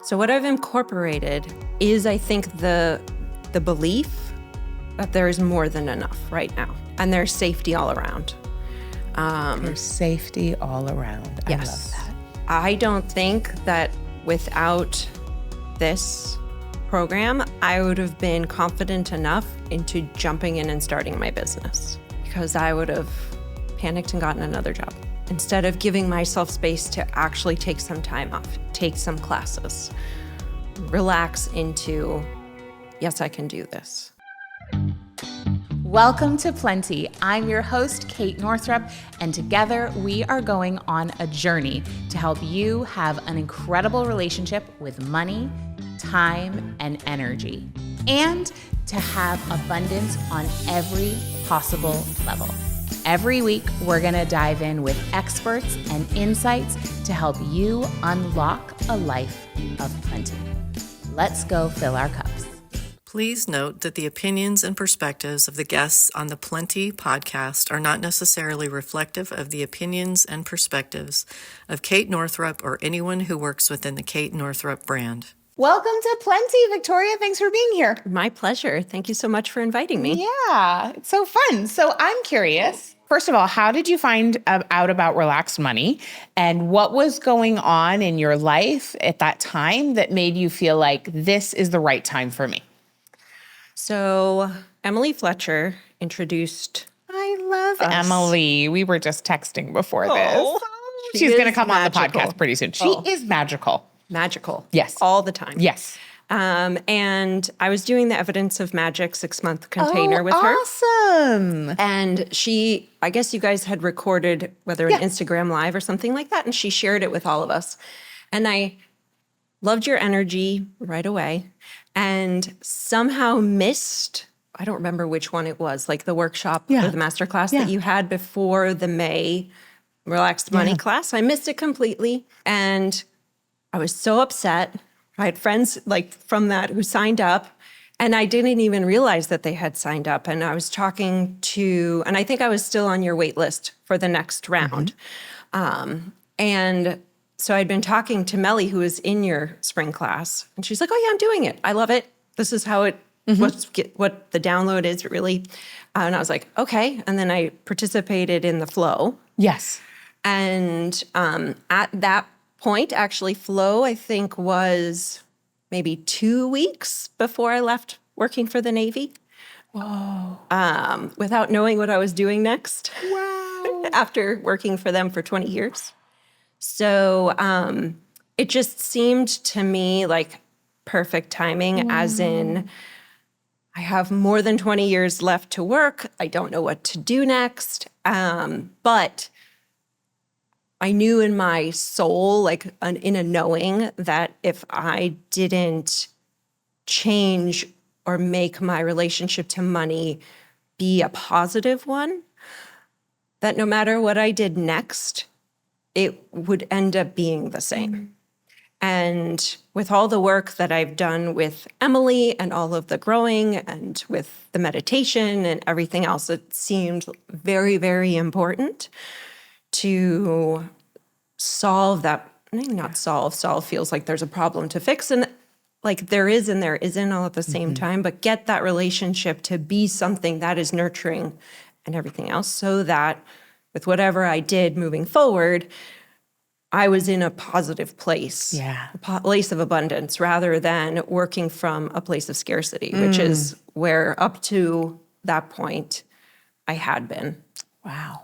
So what I've incorporated is, I think, the belief that there is more than enough right now, and there's safety all around. There's safety all around. Yes. I love that. I don't think that without this program, I would have been confident enough into jumping in and starting my business, because I would have panicked and gotten another job instead of giving myself space to actually take some time off, take some classes, relax into, yes, I can do this. Welcome to Plenty. I'm your host, Kate Northrup, and together we are going on a journey to help you have an incredible relationship with money, time, and energy, and to have abundance on every possible level. Every week, we're going to dive in with experts and insights to help you unlock a life of plenty. Let's go fill our cups. Please note that the opinions and perspectives of the guests on the Plenty podcast are not necessarily reflective of the opinions and perspectives of Kate Northrup or anyone who works within the Kate Northrup brand. Welcome to Plenty, Victoria. Thanks for being here. My pleasure. Thank you so much for inviting me. Yeah, it's so fun. So I'm curious. First of all, how did you find out about relaxed money, and what was going on in your life at that time that made you feel like this is the right time for me? So Emily Fletcher introduced. I love us. Emily. We were just texting before Oh, this. she She's going to is come on the magical. podcast pretty soon. She is magical. Magical. Yes. All the time. Yes. And I was doing the Evidence of Magic 6-month container with her. Awesome. And she, I guess you guys had recorded whether an Instagram Live or something like that, and she shared it with all of us. And I loved your energy right away and somehow missed, I don't remember which one it was, like the workshop or the masterclass that you had before the May Relaxed Money class. I missed it completely. And I was so upset. I had friends like from that who signed up, and I didn't even realize that they had signed up. And I was talking to, and I think I was still on your wait list for the next round. And so I'd been talking to Melly, who was in your spring class, and she's like, "Oh yeah, I'm doing it. I love it. This is how it, what the download is really." And I was like, okay. And then I participated in the flow. Yes. And at that point, actually, flow, I think, was maybe 2 weeks before I left working for the Navy. Whoa. Without knowing what I was doing next. Wow. After working for them for 20 years. So it just seemed to me like perfect timing, as in I have more than 20 years left to work. I don't know what to do next. But I knew in my soul, like in a knowing, that if I didn't change or make my relationship to money be a positive one, that no matter what I did next, it would end up being the same. And with all the work that I've done with Emily and all of the growing and with the meditation and everything else, it seemed very, very important to solve that, maybe not solve feels like there's a problem to fix, and like there is and there isn't all at the same time, but get that relationship to be something that is nurturing and everything else, so that with whatever I did moving forward, I was in a positive place, a place of abundance, rather than working from a place of scarcity, which is where up to that point I had been. Wow.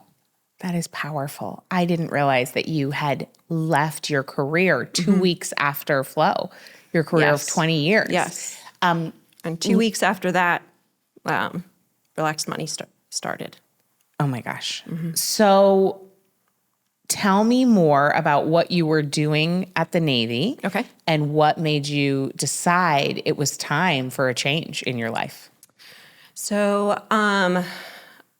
That is powerful. I didn't realize that you had left your career 2 weeks after Flow, your career of 20 years. Yes. And 2 weeks after that, Relaxed Money started. Oh my gosh. So tell me more about what you were doing at the Navy. Okay. And what made you decide it was time for a change in your life. So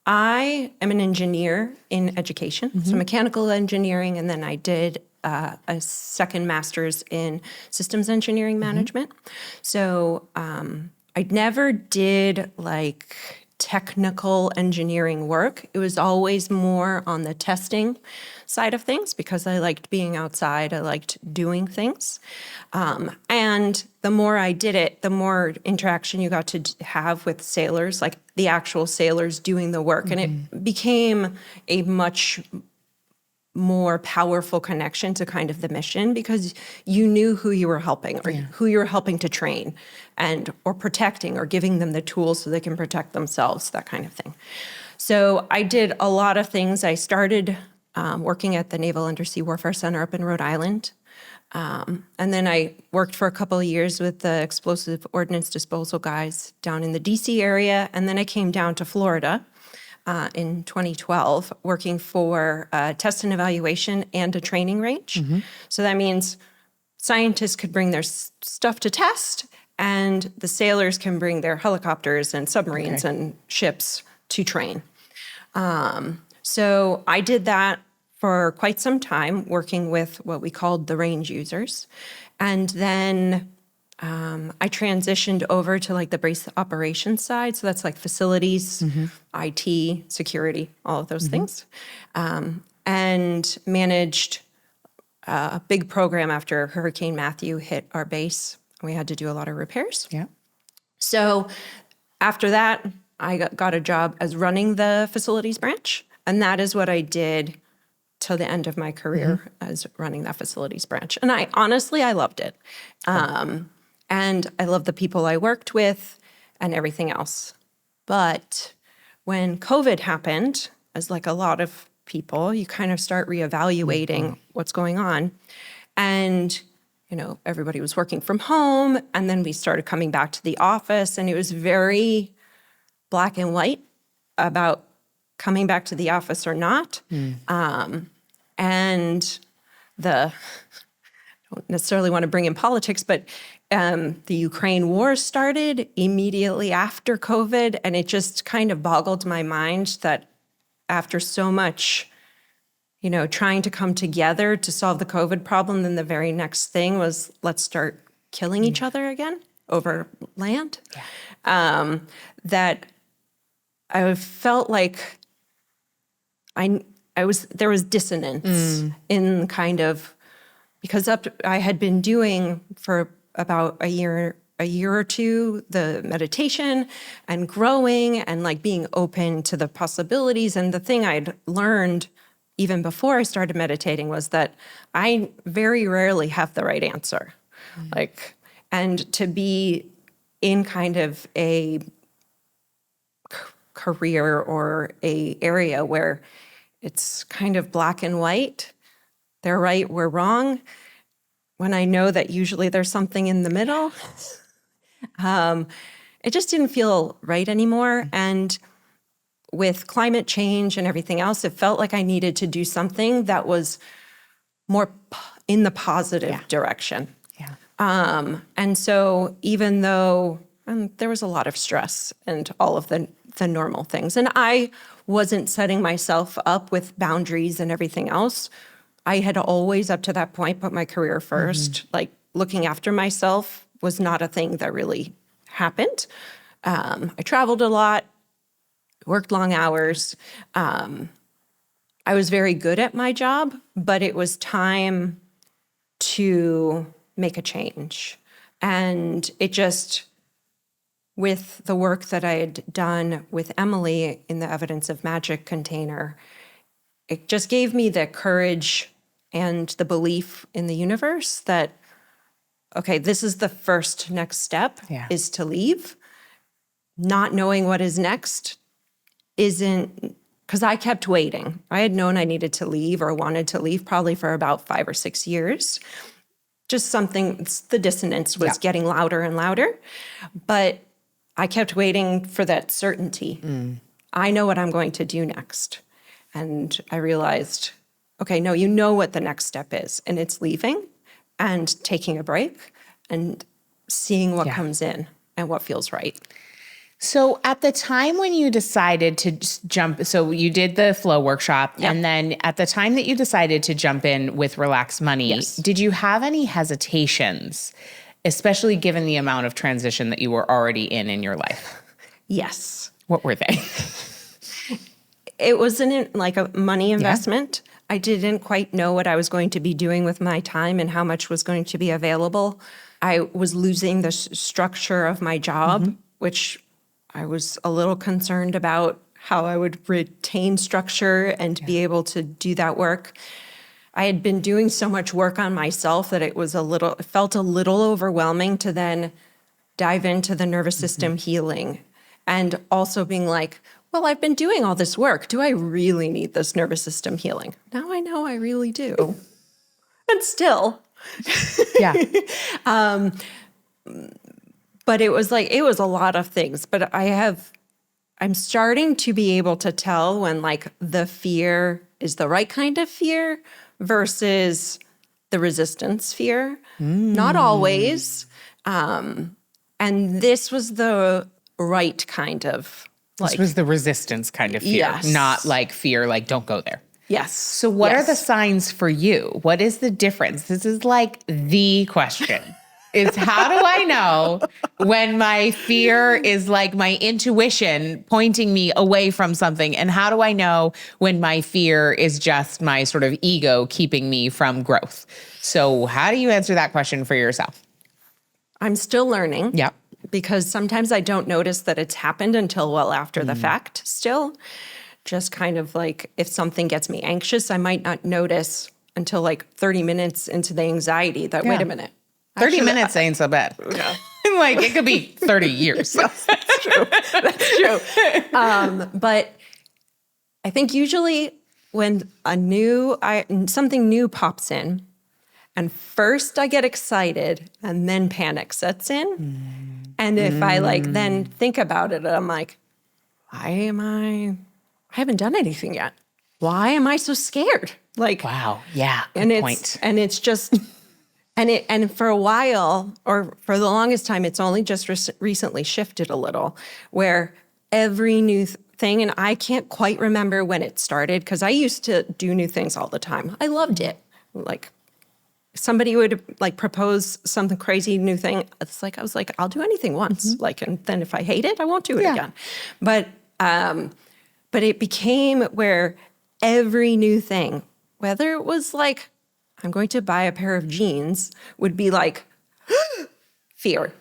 I am an engineer in education, so mechanical engineering, and then I did a second master's in systems engineering management. So I never did like technical engineering work. It was always more on the testing side of things because I liked being outside. I liked doing things. And the more I did it, the more interaction you got to have with sailors, like the actual sailors doing the work. And it became a much more powerful connection to kind of the mission because you knew who you were helping or who you were helping to train and or protecting or giving them the tools so they can protect themselves, that kind of thing. So I did a lot of things. I started working at the Naval Undersea Warfare Center up in Rhode Island. And then I worked for a couple of years with the explosive ordnance disposal guys down in the DC area. And then I came down to Florida in 2012, working for test and evaluation and a training range. So that means scientists could bring their stuff to test, and the sailors can bring their helicopters and submarines and ships to train. So I did that for quite some time, working with what we called the range users. And then I transitioned over to like the base operations side. So that's like facilities, IT, security, all of those things. And managed a big program after Hurricane Matthew hit our base. We had to do a lot of repairs. So after that, I got a job as running the facilities branch. And that is what I did till the end of my career as running that facilities branch. And I loved it. And I love the people I worked with and everything else. But when COVID happened, as like a lot of people, you kind of start reevaluating what's going on. And, you know, everybody was working from home. And then we started coming back to the office. And it was very black and white about coming back to the office or not. And I don't necessarily want to bring in politics, but the Ukraine war started immediately after COVID, and it just kind of boggled my mind that after so much, you know, trying to come together to solve the COVID problem, then the very next thing was let's start killing each other again over land. That I felt like there was dissonance in kind of, because I had been doing for about a year or two, the meditation and growing and like being open to the possibilities. And the thing I'd learned even before I started meditating was that I very rarely have the right answer. And to be in kind of a career or a area where it's kind of black and white, they're right, we're wrong, when I know that usually there's something in the middle, it just didn't feel right anymore. And with climate change and everything else, it felt like I needed to do something that was more in the positive direction. And so even though there was a lot of stress and all of the normal things, and I wasn't setting myself up with boundaries and everything else, I had always, up to that point, put my career first. Like looking after myself was not a thing that really happened. I traveled a lot, worked long hours. I was very good at my job, but it was time to make a change. And it just, with the work that I had done with Emily in the Evidence of Magic container, it just gave me the courage and the belief in the universe that, okay, this is the first next step, is to leave. Not knowing what is next isn't, because I kept waiting. I had known I needed to leave or wanted to leave probably for about 5 or 6 years. Just something, the dissonance was getting louder and louder. But I kept waiting for that certainty. I know what I'm going to do next. And I realized, okay, no, you know what the next step is, and it's leaving and taking a break and seeing what comes in and what feels right. So at the time when you decided to jump, so you did the flow workshop, and then at the time that you decided to jump in with Relax Money, did you have any hesitations, especially given the amount of transition that you were already in your life? Yes. What were they? It wasn't like a money investment. I didn't quite know what I was going to be doing with my time and how much was going to be available. I was losing the structure of my job, which I was a little concerned about how I would retain structure and be able to do that work. I had been doing so much work on myself that it felt a little overwhelming to then dive into the nervous system healing, and also being like, well, I've been doing all this work. Do I really need this nervous system healing? Now I know I really do. And still. Yeah. But it was a lot of things. But I'm starting to be able to tell when like the fear is the right kind of fear versus the resistance fear. Not always. And this was the right kind of This was the resistance kind of fear, Yes. not like fear, like don't go there. yes. So what are the signs for you? What is the difference? This is like the question. Is how do I know when my fear is like my intuition pointing me away from something? And how do I know when my fear is just my sort of ego keeping me from growth? So how do you answer that question for yourself? I'm still learning. Yep. Because sometimes I don't notice that it's happened until well after the fact still. Just kind of like if something gets me anxious, I might not notice until like 30 minutes into the anxiety that, wait a minute. 30 minutes ain't so bad. Yeah. Like it could be 30 years. That's true. That's true. But I think usually when something new pops in, and first I get excited and then panic sets in. And if I like then think about it, I'm like, I haven't done anything yet. Why am I so scared? Like, Wow. Yeah. and Good point. it's just, and for a while, or for the longest time, it's only just recently shifted a little, where every new thing, and I can't quite remember when it started, because I used to do new things all the time. I loved it. Like, somebody would like propose something crazy new thing. It's like, I was like, I'll do anything once. Like, and then if I hate it, I won't do it again. But it became where every new thing, whether it was like, I'm going to buy a pair of jeans, would be like, fear.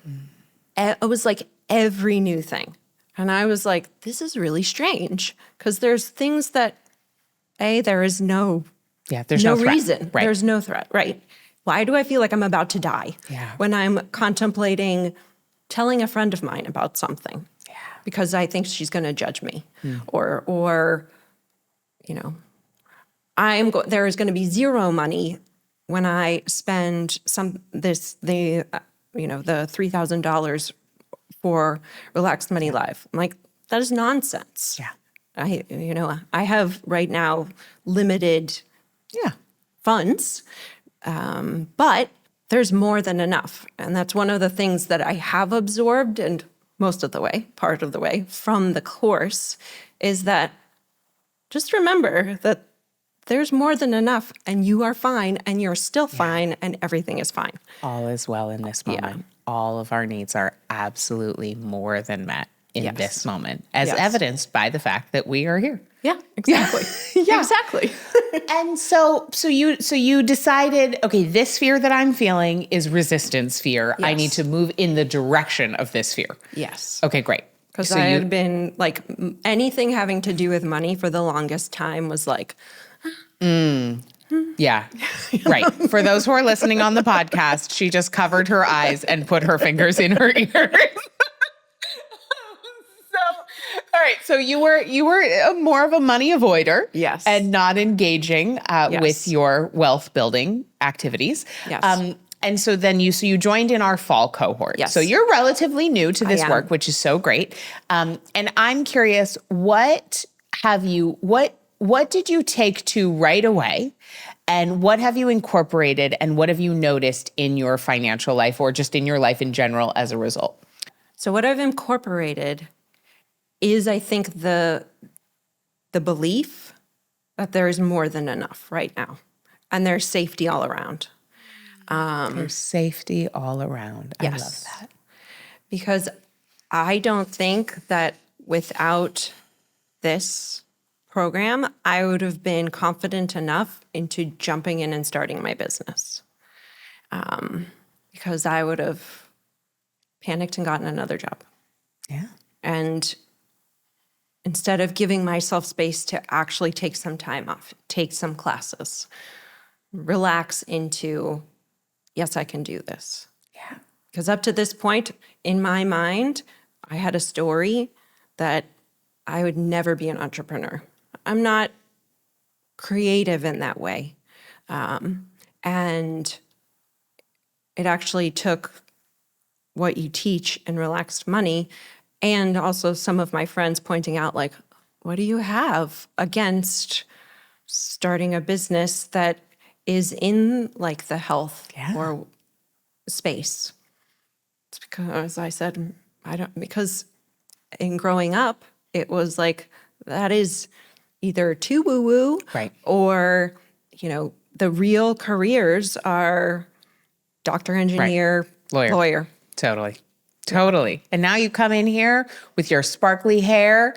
It was like every new thing. And I was like, this is really strange. Because there's things that, there is there's no threat. reason. Right. There's no threat, right? Why do I feel like I'm about to die when I'm contemplating telling a friend of mine about something? Yeah. Because I think she's going to judge me, or you know, there is going to be zero money when I spend the $3,000 for Relaxed Money Live. I'm like, that is nonsense. Yeah. I have right now limited funds, but there's more than enough. And that's one of the things that I have absorbed, and part of the way from the course, is that just remember that there's more than enough, and you are fine, and you're still fine, and everything is fine. All is well in this moment. All of our needs are absolutely more than met in this moment, as evidenced by the fact that we are here. Yeah, exactly. Exactly. And so you decided, okay, this fear that I'm feeling is resistance fear. I need to move in the direction of this fear. Yes. Okay, great. Because I had been like, anything having to do with money for the longest time was like, yeah, right. For those who are listening on the podcast, she just covered her eyes and put her fingers in her ears. All right, so you were more of a money avoider, yes, and not engaging with your wealth building activities. Yes. And so then you joined in our fall cohort. Yes. So you're relatively new to this work, which is so great. And I'm curious, what did you take to right away, and what have you incorporated, and what have you noticed in your financial life, or just in your life in general as a result? So what I've incorporated is, I think, the belief that there is more than enough right now, and there's safety all around. There's safety all around. Yes. I love that. Because I don't think that without this program, I would have been confident enough into jumping in and starting my business. Because I would have panicked and gotten another job. Yeah. And instead of giving myself space to actually take some time off, take some classes, relax into, yes, I can do this. Yeah. Because up to this point, in my mind, I had a story that I would never be an entrepreneur. I'm not creative in that way. And it actually took what you teach in Relaxed Money and also some of my friends pointing out, like, what do you have against starting a business that is in like the health or space? It's because I said, because in growing up, it was like, that is either too woo-woo or, the real careers are doctor, engineer, lawyer. Totally. And now you come in here with your sparkly hair,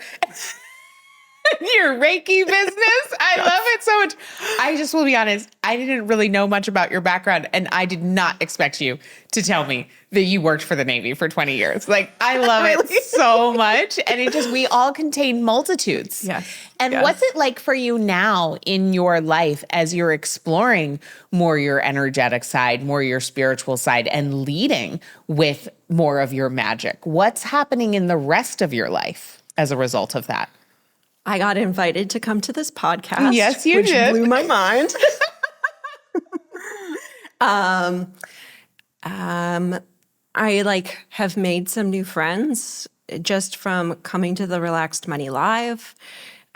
your Reiki business. I love it so much. I just will be honest, I didn't really know much about your background, and I did not expect you to tell me that you worked for the Navy for 20 years. Like, I love it so much. And we all contain multitudes. Yes. And what's it like for you now in your life as you're exploring more your energetic side, more your spiritual side, and leading with more of your magic? What's happening in the rest of your life as a result of that? I got invited to come to this podcast. Yes, you which did. Blew my mind. I have made some new friends just from coming to the Relaxed Money Live.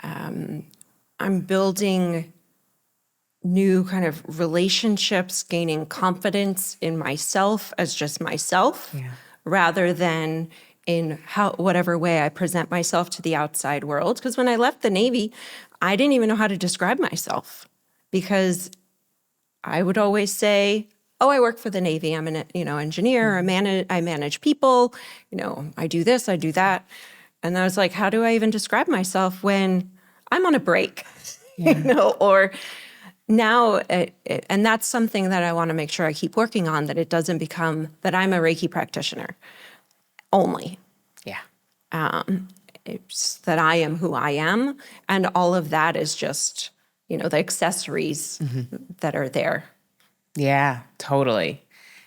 I'm building new kind of relationships, gaining confidence in myself as just myself, rather than in whatever way I present myself to the outside world. Because when I left the Navy, I didn't even know how to describe myself, because I would always say, oh, I work for the Navy. I'm an engineer. I manage people. I do this, I do that. And I was like, how do I even describe myself when I'm on a break? Or now, and that's something that I want to make sure I keep working on, that it doesn't become that I'm a Reiki practitioner only. It's that I am who I am, and all of that is just, the accessories that are there. Yeah, totally.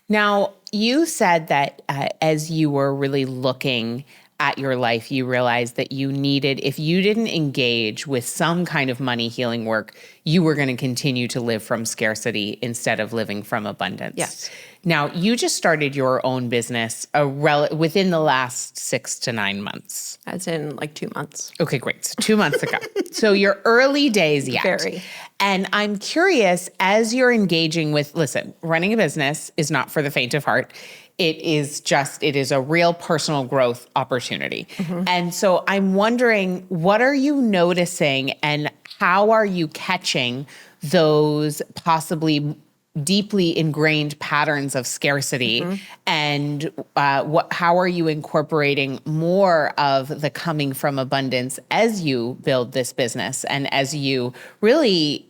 Now, you said that as you were really looking at your life, you realized that you needed, if you didn't engage with some kind of money healing work, you were going to continue to live from scarcity instead of living from abundance. Yes. Now, you just started your own business within the last 6 to 9 months. As in 2 months. Okay, great. So 2 months ago. So your early days yet. Very. And I'm curious, as you're engaging with, listen, running a business is not for the faint of heart. It is a real personal growth opportunity. And so I'm wondering, what are you noticing and how are you catching those possibly deeply ingrained patterns of scarcity? And how are you incorporating more of the coming from abundance as you build this business and as you really,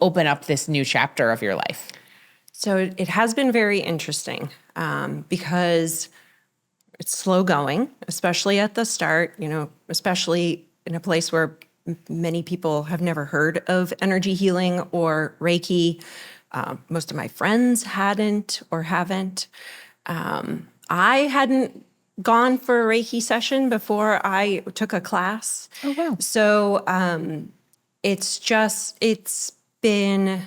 open up this new chapter of your life? So it has been very interesting because it's slow going, especially at the start, especially in a place where many people have never heard of energy healing or Reiki. Most of my friends hadn't or haven't. I hadn't gone for a Reiki session before I took a class. Oh, wow. So it's been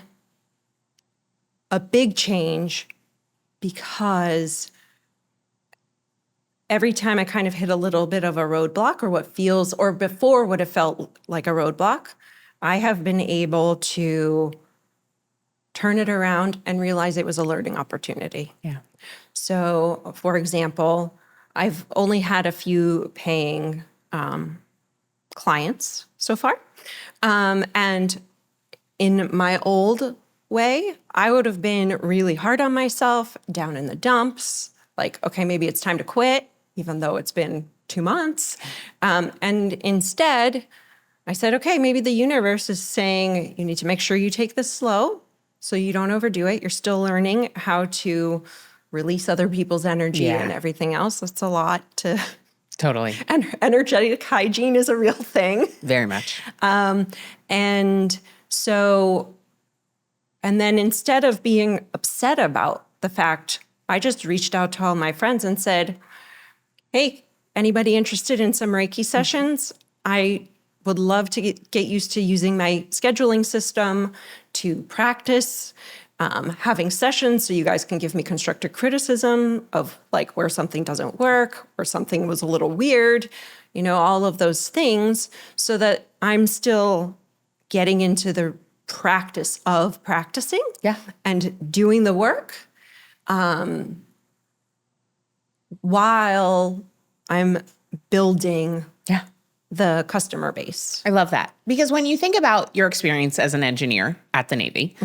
a big change, because every time I kind of hit a little bit of a roadblock, or before would have felt like a roadblock, I have been able to turn it around and realize it was a learning opportunity. Yeah. So, for example, I've only had a few paying clients so far. And in my old way, I would have been really hard on myself, down in the dumps, like, okay, maybe it's time to quit, even though it's been 2 months. And instead, I said, okay, maybe the universe is saying you need to make sure you take this slow so you don't overdo it. You're still learning how to release other people's energy and everything else. That's a lot to... Totally. And energetic hygiene is a real thing. Very much. And then instead of being upset about the fact, I just reached out to all my friends and said, hey, anybody interested in some Reiki sessions? I would love to get used to using my scheduling system to practice having sessions so you guys can give me constructive criticism of like where something doesn't work or something was a little weird, all of those things so that I'm still getting into the practice of practicing and doing the work while I'm building the customer base. I love that. Because when you think about your experience as an engineer at the Navy,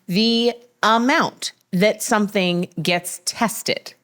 the amount that something gets tested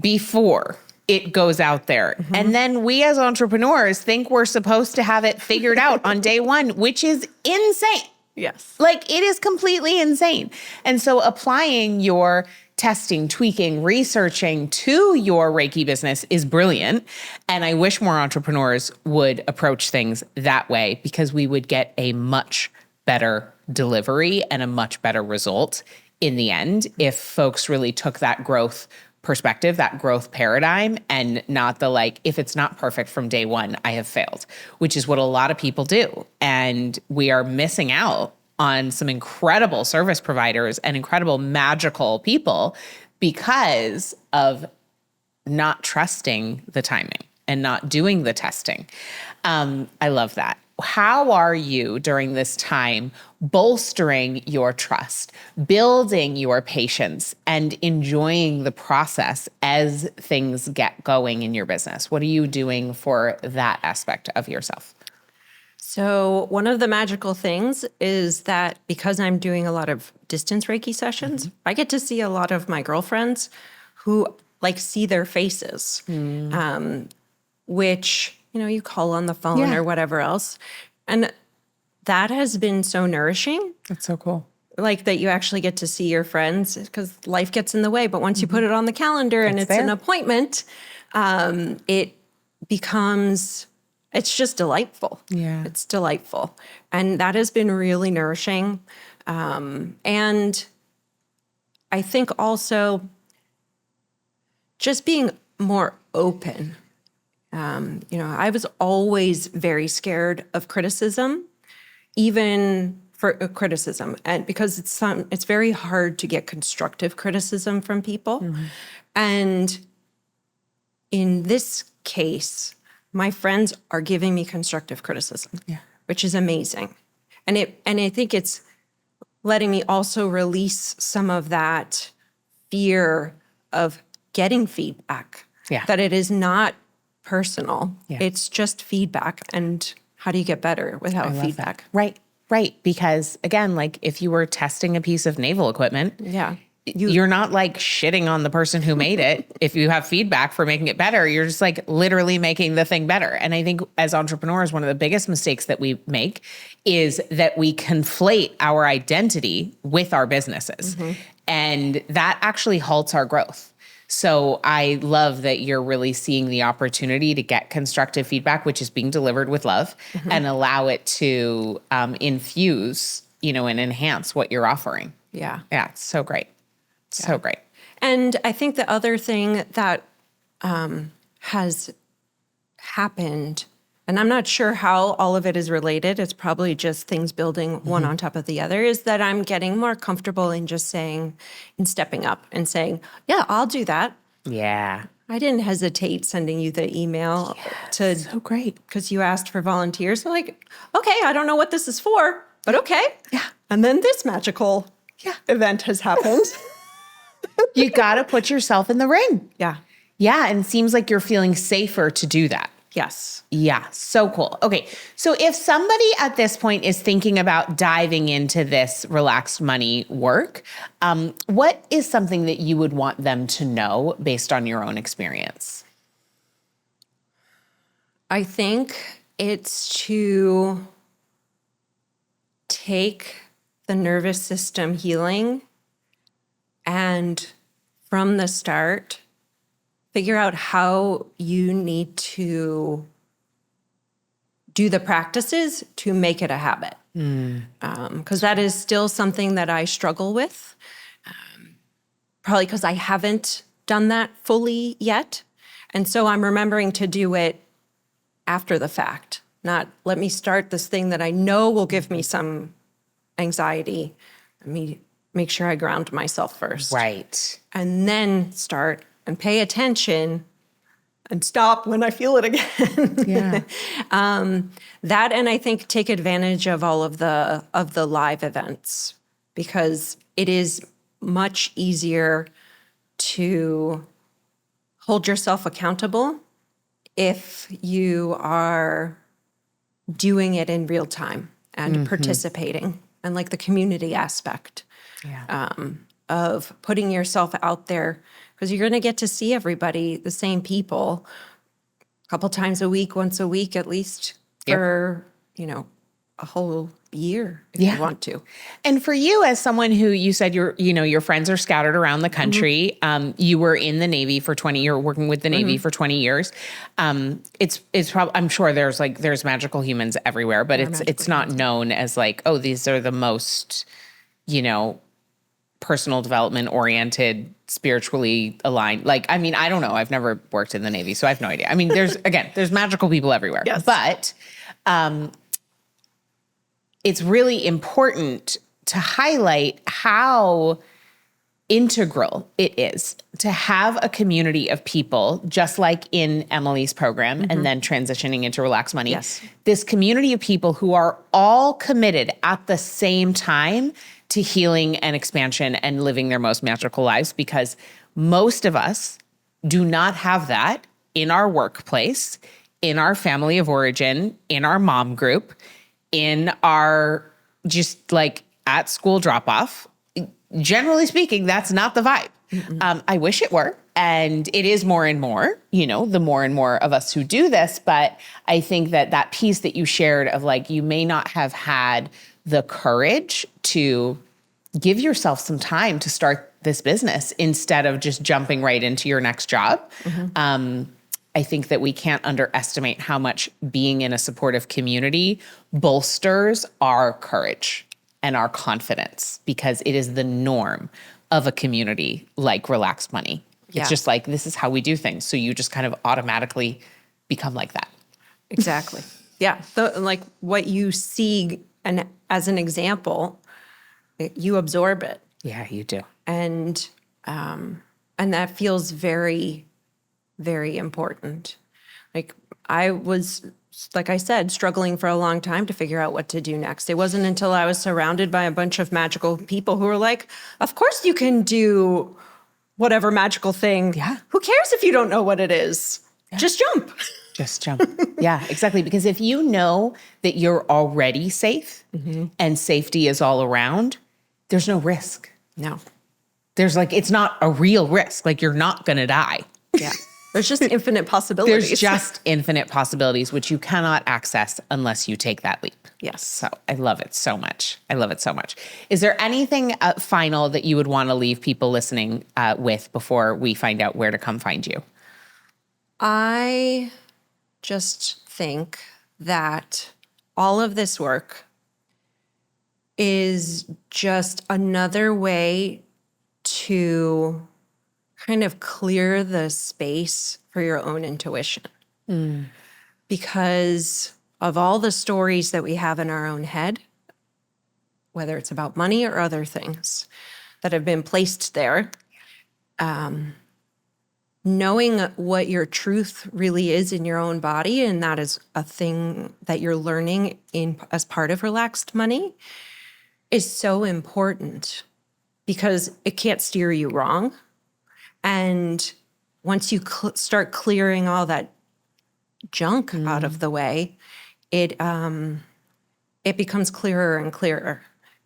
before it goes out there. And then we as entrepreneurs think we're supposed to have it figured out on day one, which is insane. Yes. Like it is completely insane. And so applying your testing, tweaking, researching to your Reiki business is brilliant. And I wish more entrepreneurs would approach things that way because we would get a much better delivery and a much better result in the end if folks really took that growth perspective, that growth paradigm, and not the like, if it's not perfect from day one, I have failed, which is what a lot of people do. And we are missing out on some incredible service providers and incredible magical people because of not trusting the timing and not doing the testing. I love that. How are you during this time bolstering your trust, building your patience, and enjoying the process as things get going in your business? What are you doing for that aspect of yourself? So one of the magical things is that because I'm doing a lot of distance Reiki sessions, I get to see a lot of my girlfriends who like see their faces, which, you call on the phone or whatever else. And that has been so nourishing. That's so cool. Like that you actually get to see your friends because life gets in the way. But once you put it on the calendar and it's an appointment, it becomes... It's just delightful. Yeah. It's delightful. And that has been really nourishing. And I think also just being more open. I was always very scared of criticism, even for criticism. And because it's very hard to get constructive criticism from people. And in this case, my friends are giving me constructive criticism, which is amazing. And I think it's letting me also release some of that fear of getting feedback. That it is not personal. It's just feedback. And how do you get better without feedback? That. Right. Because again, like if you were testing a piece of naval equipment, you're not like shitting on the person who made it. If you have feedback for making it better, you're just like literally making the thing better. And I think as entrepreneurs, one of the biggest mistakes that we make is that we conflate our identity with our businesses. And that actually halts our growth. So I love that you're really seeing the opportunity to get constructive feedback, which is being delivered with love, and allow it to infuse, and enhance what you're offering. Yeah, it's so great. So great. And I think the other thing that has happened, and I'm not sure how all of it is related, it's probably just things building one on top of the other, is that I'm getting more comfortable in just saying, and stepping up and saying, yeah, I'll do that. Yeah. I didn't hesitate sending you the email to... So great. Because you asked for volunteers. So like, okay, I don't know what this is for, but okay. Yeah. And then this magical event has happened. You got to put yourself in the ring. Yeah. And it seems like you're feeling safer to do that. Yes. Yeah. So cool. Okay. So if somebody at this point is thinking about diving into this relaxed money work, what is something that you would want them to know based on your own experience? I think it's to take the nervous system healing and from the start, figure out how you need to do the practices to make it a habit. Because that is still something that I struggle with, probably because I haven't done that fully yet. And so I'm remembering to do it after the fact, not let me start this thing that I know will give me some anxiety. Let me make sure I ground myself first. Right. And then start and pay attention and stop when I feel it again. Yeah. That, and I think take advantage of all of the live events, because it is much easier to hold yourself accountable if you are doing it in real time and participating, and like the community aspect of putting yourself out there, because you're going to get to see everybody, the same people, a couple times a week, once a week at least, for, a whole year if you want to. And for you, as someone who you said your friends are scattered around the country, you were in the Navy for 20 years, working with the Navy for 20 years. It's probably, I'm sure there's magical humans everywhere, but it's not known as like, oh, these are the most, personal development oriented, spiritually aligned. Like, I mean, I don't know. I've never worked in the Navy, so I have no idea. I mean, there's magical people everywhere. Yes. But it's really important to highlight how integral it is to have a community of people, just like in Emily's program and then transitioning into Relax Money. Yes. This community of people who are all committed at the same time to healing and expansion and living their most magical lives, because most of us do not have that in our workplace, in our family of origin, in our mom group, in our just like at school drop off. Generally speaking, that's not the vibe. I wish it were. And it is more and more, the more and more of us who do this. But I think that piece that you shared of like, you may not have had the courage to give yourself some time to start this business instead of just jumping right into your next job. I think that we can't underestimate how much being in a supportive community bolsters our courage and our confidence, because it is the norm of a community like Relax Money. It's just like, this is how we do things. So you just kind of automatically become like that. Exactly. Yeah. Like what you see and as an example, you absorb it. Yeah, you do. And that feels very, very important. Like I was, like I said, struggling for a long time to figure out what to do next. It wasn't until I was surrounded by a bunch of magical people who were like, of course you can do whatever magical thing. Yeah. Who cares if you don't know what it is? Yeah. Just jump. Just jump. Yeah, exactly. Because if you know that you're already safe and safety is all around, there's no risk. No. There's it's not a real risk. Like, you're not going to die. Yeah. There's just infinite possibilities. There's just infinite possibilities, which you cannot access unless you take that leap. Yes. So I love it so much. I love it so much. Is there anything final that you would want to leave people listening with before we find out where to come find you? I just think that all of this work is just another way to kind of clear the space for your own intuition. Because of all the stories that we have in our own head, whether it's about money or other things that have been placed there, knowing what your truth really is in your own body, and that is a thing that you're learning as part of Relaxed Money, is so important, because it can't steer you wrong. And once you start clearing all that junk out of the way, it becomes clearer and clearer.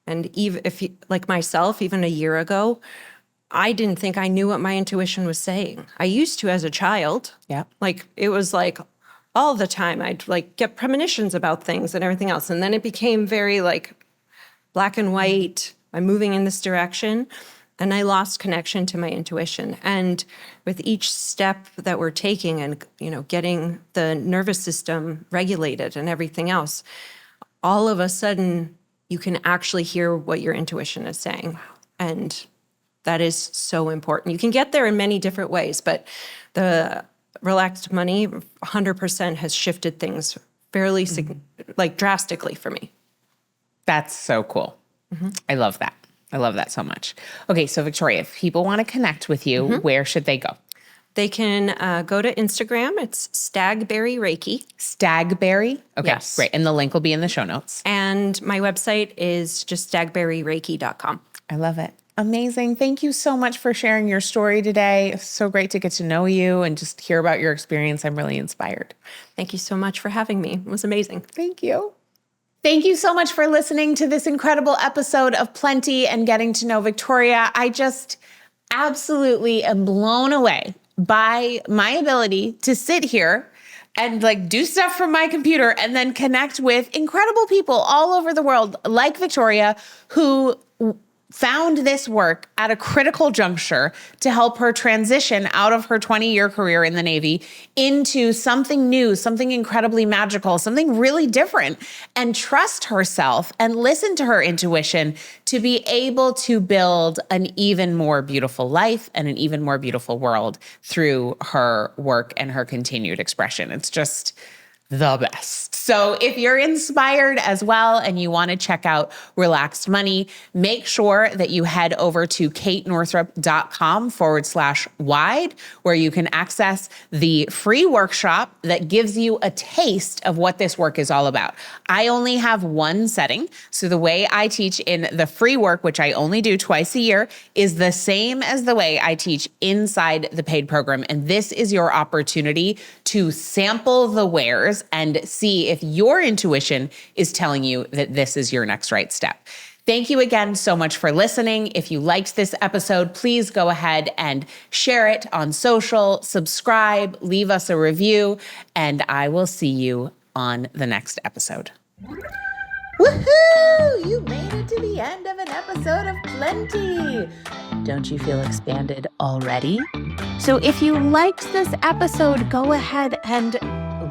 And even if you, like myself, even a year ago, I didn't think I knew what my intuition was saying. I used to as a child. Yeah. Like, it was like, all the time. I'd like get premonitions about things and everything else. And then it became very like black and white. I'm moving in this direction. And I lost connection to my intuition. And with each step that we're taking and, getting the nervous system regulated and everything else, all of a sudden you can actually hear what your intuition is saying. And that is so important. You can get there in many different ways, but the relaxed money 100% has shifted things fairly drastically for me. That's so cool. I love that. I love that so much. Okay, so Victoria, if people want to connect with you, where should they go? They can go to Instagram. It's Stagberry Reiki. Stagberry? Okay, Yes. great. And the link will be in the show notes. And my website is just stagberryreiki.com. I love it. Amazing. Thank you so much for sharing your story today. It's so great to get to know you and just hear about your experience. I'm really inspired. Thank you so much for having me. It was amazing. Thank you. Thank you so much for listening to this incredible episode of Plenty and getting to know Victoria. I just absolutely am blown away by my ability to sit here and like do stuff from my computer and then connect with incredible people all over the world like Victoria who found this work at a critical juncture to help her transition out of her 20-year career in the Navy into something new, something incredibly magical, something really different, and trust herself and listen to her intuition to be able to build an even more beautiful life and an even more beautiful world through her work and her continued expression. It's just the best. So if you're inspired as well and you want to check out Relaxed Money, make sure that you head over to katenorthrup.com/wide, where you can access the free workshop that gives you a taste of what this work is all about. I only have one setting. So the way I teach in the free work, which I only do twice a year, is the same as the way I teach inside the paid program. And this is your opportunity to sample the wares and see if your intuition is telling you that this is your next right step. Thank you again so much for listening. If you liked this episode, please go ahead and share it on social, subscribe, leave us a review, and I will see you on the next episode. Woohoo! You made it to the end of an episode of Plenty. Don't you feel expanded already? So if you liked this episode, go ahead and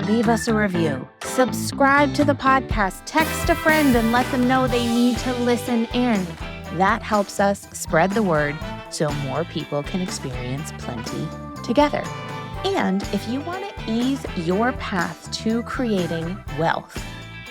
leave us a review. Subscribe to the podcast. Text a friend and let them know they need to listen in. That helps us spread the word so more people can experience plenty together. And if you want to ease your path to creating wealth,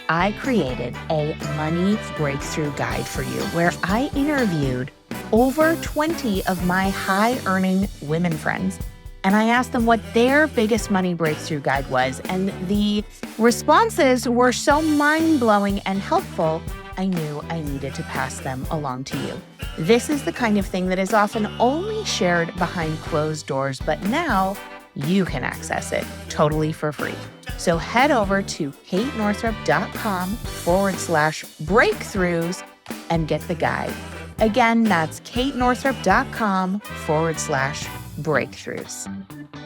I created a money breakthrough guide for you where I interviewed over 20 of my high-earning women friends, and I asked them what their biggest money breakthrough guide was, and the responses were so mind-blowing and helpful, I knew I needed to pass them along to you. This is the kind of thing that is often only shared behind closed doors, but now you can access it totally for free. So head over to katenorthrup.com/breakthroughs and get the guide. Again, that's katenorthrup.com/breakthroughs.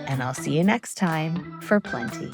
And I'll see you next time for Plenty.